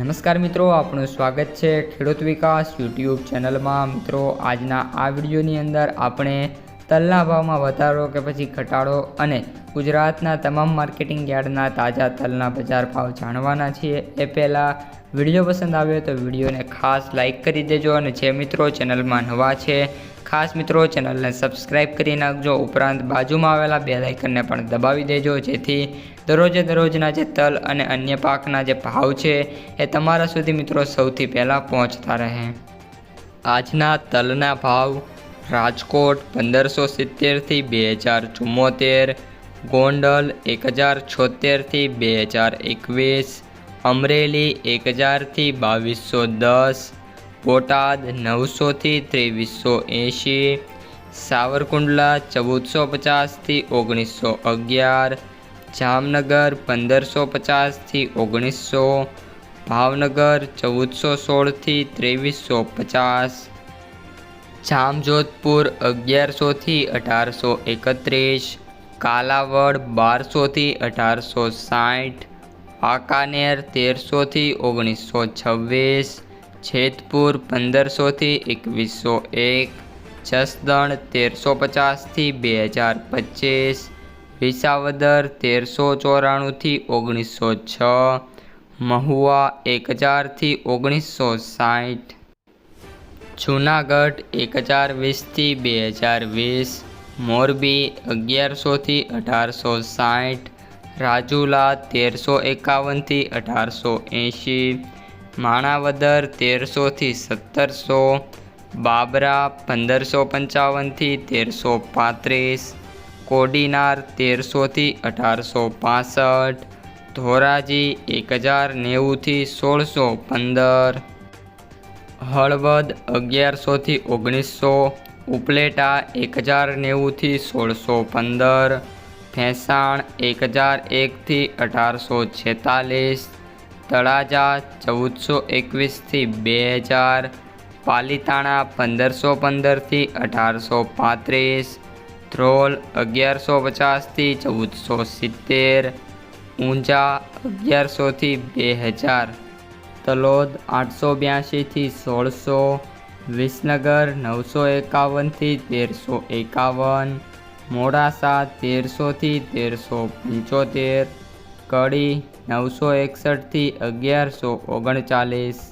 નમસ્કાર મિત્રો, આપણું સ્વાગત છે ખેડૂત વિકાસ યુટ્યુબ ચેનલમાં। મિત્રો, આજના આ વિડીયોની અંદર આપણે તલના ભાવમાં વધારો કે પછી ઘટાડો અને ગુજરાતના તમામ માર્કેટિંગ યાર્ડના તાજા તલના બજાર ભાવ જાણવાના છીએ। એ પહેલાં વિડીયો પસંદ આવ્યો તો વિડીયોને ખાસ લાઇક કરી દેજો અને જે મિત્રો ચેનલમાં નવા છે ખાસ મિત્રો ચેનલને સબસ્ક્રાઈબ કરી નાખજો। ઉપરાંત બાજુમાં આવેલા બેલ આઇકનને પણ દબાવી દેજો, જેથી દરરોજના જે તલ અને અન્ય પાકના જે ભાવ છે એ તમારા સુધી મિત્રો સૌથી પહેલાં પહોંચતા રહે। આજના તલના ભાવ: રાજકોટ 1570 થી 2074, ગોંડલ 1076 થી 2021, અમરેલી 1000 થી 2210, બોટાદ 900 થી 2380, સાવરકુંડલા 1450 થી 1911, જામનગર 1550 થી 1900, ભાવનગર 1416 થી 2350, જામજોધપુર 1100 થી 1831, કાલાવડ 1200 થી 1860, વાંકાનેર 1300 થી 1926, જેતપુર 1500 થી 2101, જસદણ 1350 થી 2025, વિસાવદર 1394 થી 1906, મહુવા 1000 થી 1960, જૂનાગઢ 1020 થી 2020, મોરબી 1100 થી 1860, રાજુલા 1351 થી 1880, માણાવદર 1300 થી 1700, બાબરા 1555 થી 1335, કોડીનાર 1300 થી 1865, ધોરાજી 1090 થી 1615, હળવદ 1100 થી 1900, ઉપલેટા 1090 થી 1615, ભેંસાણ 1001 થી 1846, તળાજા 1421 થી 2000, પાલીતાણા 1515 થી 1835, ધ્રોલ 1150 થી 1470, ઊંઝા 1100 થી 2000, તલોદ 882 થી 1600, વિસનગર 951 થી 1351, મોડાસા 1300 થી 1375, કડી 961 થી 1139।